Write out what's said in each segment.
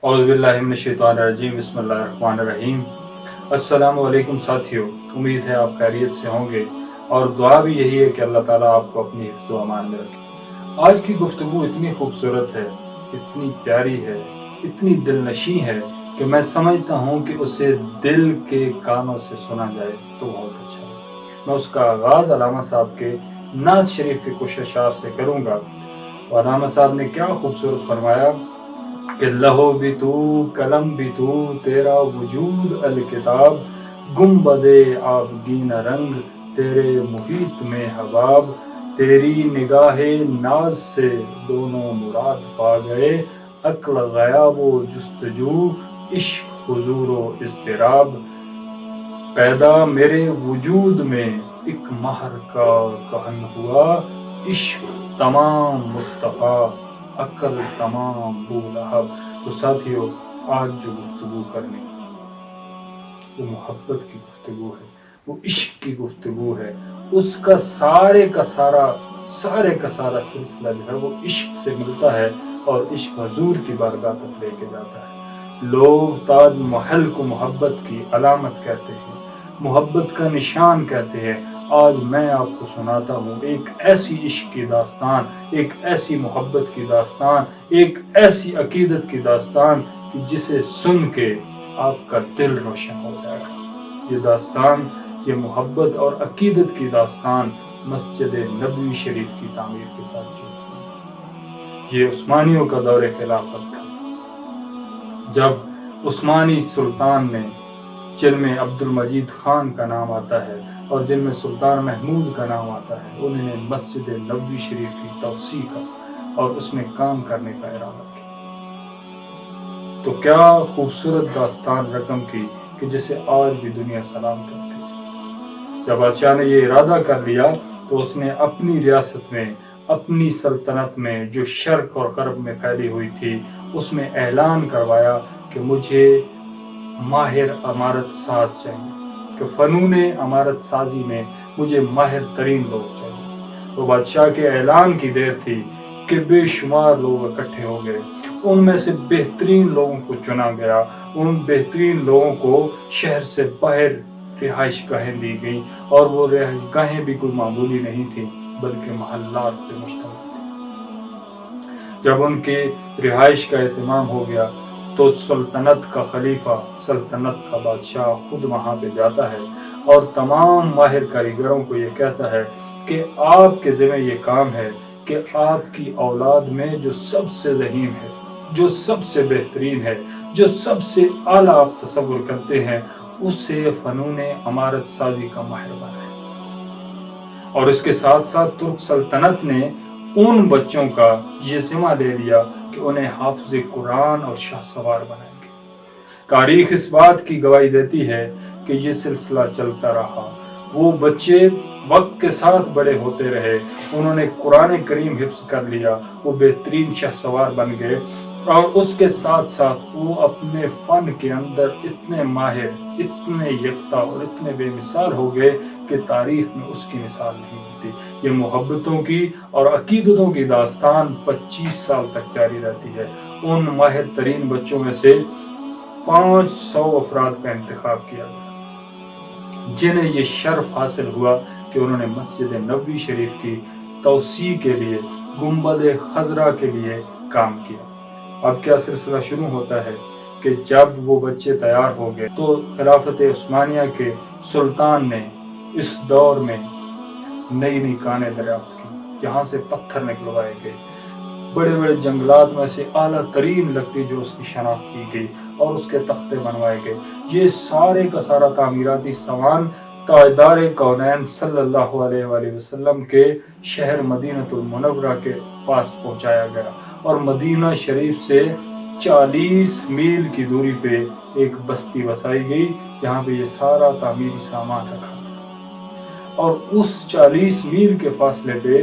औज़ु बिल्लाहि मिनश्शैतानिर्रजीम बिस्मिल्लाहिर्रहमानिर्रहीम। अस्सलाम वालेकुम साथियों, उम्मीद है आप खैरियत से होंगे और दुआ भी यही है कि अल्लाह ताला आपको अपनी हिफ्ज़ व अमान में रखे। आज की गुफ्तगू इतनी खूबसूरत है, इतनी प्यारी है, इतनी दिलनशी है कि मैं समझता हूँ कि उसे दिल के कानों से सुना जाए तो बहुत अच्छा है। मैं उसका आगाज़ अल्लामा साहब के नात शरीफ के कुछ अशार से करूँगा। अल्लामा साहब ने क्या खूबसूरत फरमाया कि लहो भी तू कलम भी तू तेरा वजूद अल किताब, गुम्बदे आबगीन रंग तेरे मुहीत में हबाब, तेरी निगाहे नाज से दोनों मुराद पा गए, अक्ल गयाबो जुस्तजू इश्क हुजूरो इज़्तिराब, पैदा मेरे वजूद में एक महर का कहन हुआ, इश्क तमाम मुस्तफ़ा अक्ल तमाम बूलहब। तो साथियों, आज जो गुफ्तगू करनी वो मोहब्बत की गुफ्तगू है, वो इश्क की गुफ्तगू है। उसका सारे का सारा सिलसिला जो है वो इश्क से मिलता है और इश्क हजूर की बारगाह तक लेके जाता है। लोग ताज महल को मोहब्बत की अलामत कहते हैं, मोहब्बत का निशान कहते हैं। आज मैं आपको सुनाता हूँ एक ऐसी इश्क की दास्तान, एक ऐसी मोहब्बत की दास्तान, एक ऐसी अकीदत की दास्तान कि जिसे सुन के आपका दिल रोशन हो जाएगा। ये दास्तान, ये मोहब्बत और अकीदत की दास्तान मस्जिद नबवी शरीफ की तामीर के साथ जुड़ी। ये उस्मानियों का दौरे खिलाफत था, जब उस्मानी सुल्तान ने, जिनमें अब्दुल मजीद खान का नाम आता है और जिनमें सुल्तान महमूद का नाम आता है, उन्होंने मस्जिद नबवी शरीफ की तवसी का और उसमें काम करने का इरादा किया। तो क्या खूबसूरत दास्तान रकम की कि जिसे आज भी दुनिया सलाम करती है। जब बादशाह ने ये इरादा कर लिया तो उसने अपनी रियासत में, अपनी सल्तनत में जो शर्क और गरब में फैली हुई थी, उसमें ऐलान करवाया कि मुझे माहिर अमारत साज चाहिए, कि फ़नून अमारत साजी में मुझे माहिर तरीन लोग चाहिए। तो बादशाह के ऐलान की देर थी कि बेशुमार लोग इकट्ठे हो गए। उनमें से बेहतरीन लोगों को चुना गया। उन बेहतरीन लोगों को शहर से बाहर रिहाइश गाहें दी गई और वो रिहाइश गाहें भी कोई मामूली नहीं थी, बल्कि महल्लात पे मुश्तमिल थी। जब उनके रिहाइश का एहतमाम हो गया तो सल्तनत का खलीफा, सल्तनत का बादशाह खुद वहाँ पे जाता है और तमाम माहिर कारीगरों को ये कहता है कि आपके ज़िम्मे ये काम है कि आपकी औलाद में जो सबसे ज़हीन है, जो सबसे बेहतरीन है, जो सबसे आला आप तसव्वुर करते हैं, उसे फ़नून अमारत साजी का माहिर बनाए। और इसके साथ साथ तुर्क सल्तनत ने उन बच्चों का ये ज़िम्मा ले लिया कि उन्हें हाफ़िज़ कुरान और शाहसवार बनाएंगे। तारीख इस बात की गवाही देती है कि ये सिलसिला चलता रहा। वो बच्चे वक्त के साथ बड़े होते रहे, उन्होंने कुरान करीम हिफ्ज़ कर लिया, वो बेहतरीन शाहसवार बन गए और उसके साथ साथ वो अपने फ़न के अंदर इतने माहिर, इतने यकता और इतने बेमिसाल हो गए कि तारीख में उसकी मिसाल नहीं मिलती। ये मोहब्बतों की और अकीदतों की दास्तान 25 साल तक जारी रहती है। उन माहिर तरीन बच्चों में से 500 अफराद का इंतखाब किया गया, जिन्हें ये शर्फ हासिल हुआ कि उन्होंने मस्जिद नबवी शरीफ की तौसी के लिए, गुम्बद खजरा के लिए काम किया। अब क्या सिलसिला शुरू होता है कि जब वो बच्चे तैयार हो गए तो खिलाफत उस्मानिया के सुल्तान ने इस दौर में नई नई कानें दरियाफ्त की, जहाँ से पत्थर निकलवाए गए, बड़े बड़े जंगलात में से आला तरीन लकड़ी जो उसकी शनाख्त की गई और उसके तख्ते बनवाए गए। ये सारे का सारा तामीराती सामान ताजदार कौनैन सल्लल्लाहु अलैहि वसल्लम के शहर मदीनतुल मुनव्वरा के पास पहुंचाया गया और मदीना शरीफ से 40 मील की दूरी पे एक बस्ती बसाई गई, जहाँ पे ये सारा तामीरी सामान रखा गया। और उस 40 मील के फासले पे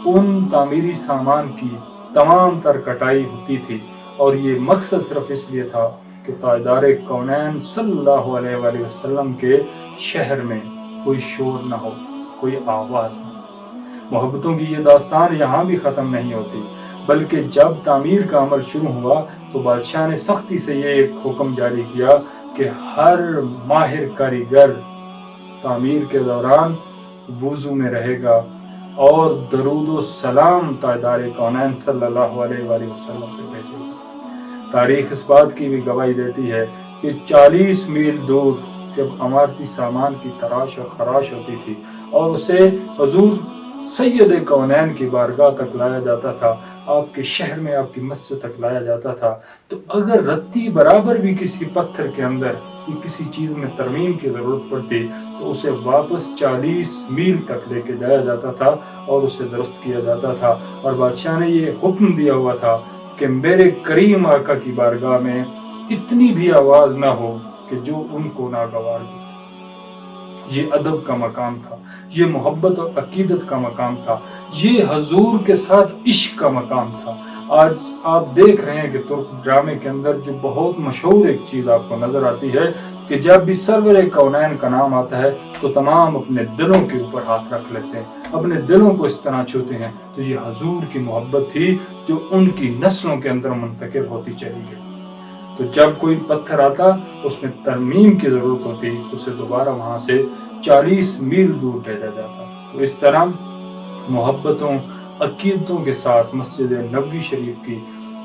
उन तामीरी सामान की तमाम तर कटाई होती थी और ये मकसद सिर्फ इसलिए था कि ताजदार कौनैन सल्लल्लाहु अलैहि वसल्लम के शहर में कोई शोर ना हो, कोई आवाज़ ना हो। मोहब्बतों की ये दास्तान यहाँ भी ख़त्म नहीं होती। بلکہ جب تعمیر کا عمل شروع ہوا تو بادشاہ نے سختی سے یہ ایک حکم جاری کیا کہ ہر ماہر کاریگر تعمیر کے دوران وضو میں رہے گا اور درود و سلام تاجدار کونین صلی اللہ علیہ وآلہ وسلم پہ بھیجے گا۔ تاریخ اس بات کی بھی گواہی دیتی ہے کہ 40 میل دور جب عمارتی سامان کی تراش اور خراش ہوتی تھی اور اسے حضور سید کونین کی بارگاہ تک لایا جاتا تھا، آپ کے شہر میں آپ کی مسجد تک لایا جاتا تھا، تو اگر رتی برابر بھی کسی پتھر کے اندر کسی چیز میں ترمیم کی ضرورت پڑتی تو اسے واپس 40 میل تک لے کے جایا جاتا تھا اور اسے درست کیا جاتا تھا۔ اور بادشاہ نے یہ حکم دیا ہوا تھا کہ میرے کریم آقا کی بارگاہ میں اتنی بھی آواز نہ ہو کہ جو ان کو ناگوار ہو۔ یہ ادب کا مقام تھا، یہ محبت اور عقیدت کا مقام تھا، یہ حضور کے ساتھ عشق کا مقام تھا۔ آج آپ دیکھ رہے ہیں کہ ترک ڈرامے کے اندر جو بہت مشہور ایک چیز آپ کو نظر آتی ہے کہ جب بھی سرور کونین کا نام آتا ہے تو تمام اپنے دلوں کے اوپر ہاتھ رکھ لیتے ہیں، اپنے دلوں کو اس طرح چھوتے ہیں۔ تو یہ حضور کی محبت تھی جو ان کی نسلوں کے اندر منتقل ہوتی چلی گئی۔ تو جب کوئی پتھر آتا اس میں ترمیم کی ضرورت ہوتی تو اسے دوبارہ وہاں سے 40 میل دور بھیجا جاتا۔ تو اس طرح محبتوں عقیدتوں کے ساتھ مسجد نبوی شریف کی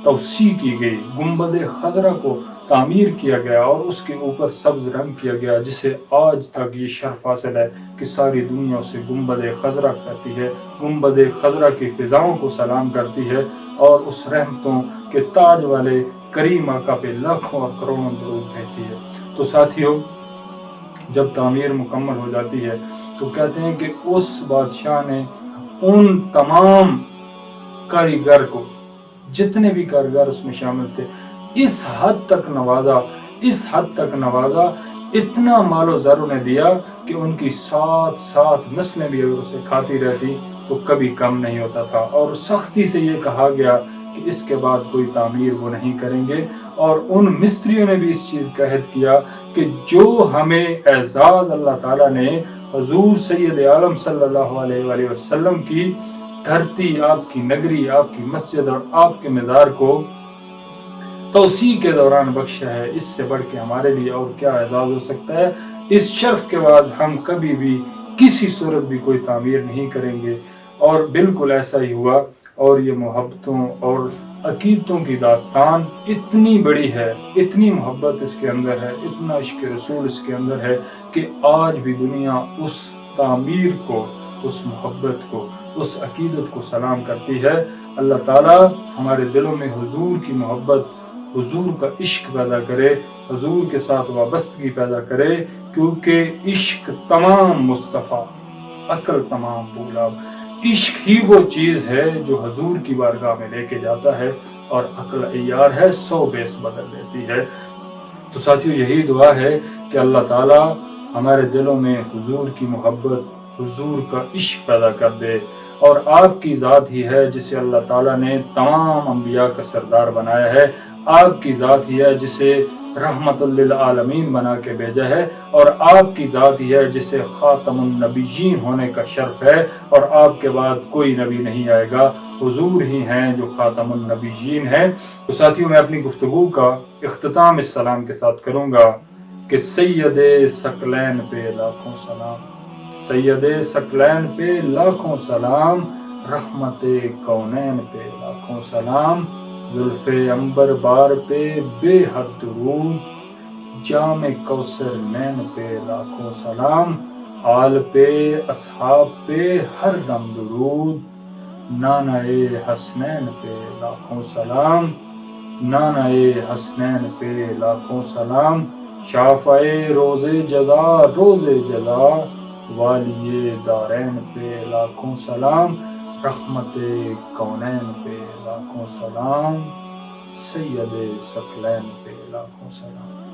توسیع کی گئی، گنبد خضرا کو تعمیر کیا گیا اور اس کے اوپر سبز رنگ کیا گیا، جسے آج تک یہ شرف حاصل ہے کہ ساری دنیا اسے گنبد خضرا کہتی ہے، گنبد خضرا کی فضاؤں کو سلام کرتی ہے اور اس رحمتوں کے تاج والے کریم آقا پہ لاکھوں اور کروڑوں درود بھیجتی ہے۔ تو ساتھیوں، جب تعمیر مکمل ہو جاتی ہے تو کہتے ہیں کہ اس بادشاہ نے ان تمام کاریگر کو، جتنے بھی کاریگر اس میں شامل تھے، اس حد تک نوازا، اتنا مال و زر انہیں دیا کہ ان کی 7 نسلیں بھی اگر اسے کھاتی رہتی تو کبھی کم نہیں ہوتا تھا۔ اور سختی سے یہ کہا گیا کہ اس کے بعد کوئی تعمیر وہ نہیں کریں گے، اور ان مستریوں نے بھی اس چیز کا عہد کیا کہ جو ہمیں اعزاز اللہ تعالیٰ نے حضور سید عالم صلی اللہ علیہ وآلہ وسلم کی دھرتی، آپ کی نگری، آپ کی مسجد اور آپ کے مزار کو توسیع کے دوران بخشا ہے، اس سے بڑھ کے ہمارے لیے اور کیا اعزاز ہو سکتا ہے۔ اس شرف کے بعد ہم کبھی بھی کسی صورت بھی کوئی تعمیر نہیں کریں گے، اور بالکل ایسا ہی ہوا۔ اور یہ محبتوں اور عقیدتوں کی داستان اتنی بڑی ہے، اتنی محبت اس کے اندر ہے، اتنا عشق رسول اس کے اندر ہے کہ آج بھی دنیا اس تعمیر کو، اس محبت کو، اس عقیدت کو سلام کرتی ہے۔ اللہ تعالیٰ ہمارے دلوں میں حضور کی محبت، حضور کا عشق پیدا کرے، حضور کے ساتھ وابستگی پیدا کرے، کیونکہ عشق تمام مصطفیٰ، عقل تمام بولاب۔ عشق ہی وہ چیز ہے جو حضور کی بارگاہ میں لے کے جاتا ہے، اور عقل عیار ہے، 100 بیس بدل دیتی ہے۔ تو ساتھیو، یہی دعا ہے کہ اللہ تعالیٰ ہمارے دلوں میں حضور کی محبت، حضور کا عشق پیدا کر دے، اور آپ کی ذات ہی ہے جسے اللہ تعالیٰ نے تمام انبیاء کا سردار بنایا ہے، آپ کی ذات ہی ہے جسے رحمت للعالمین بنا کے بھیجا ہے، اور آپ کی ذات ہی ہے جسے خاتم النبیین ہونے کا شرف ہے، اور آپ کے بعد کوئی نبی نہیں آئے گا، حضور ہی ہیں جو خاتم النبیین ہیں۔ تو ساتھیوں، میں اپنی گفتگو کا اختتام اس سلام کے ساتھ کروں گا کہ سید ثقلین پہ لاکھوں سلام، سید ثقلین پہ لاکھوں سلام، رحمت کونین پہ لاکھوں سلام، زلف عنبر بار پہ بے حد درود، جام کوثر نین پہ لاکھوں سلام، آل پہ اصحاب پہ ہر دم درود، نانہ حسنین پہ لاکھوں سلام، نانہ حسنین پہ لاکھوں سلام، شافع روز جزا والی دارین پہ لاکھوں سلام، رحمت کونین پہ لاکھوں سلام، سید ثقلین پہ لاکھوں سلام۔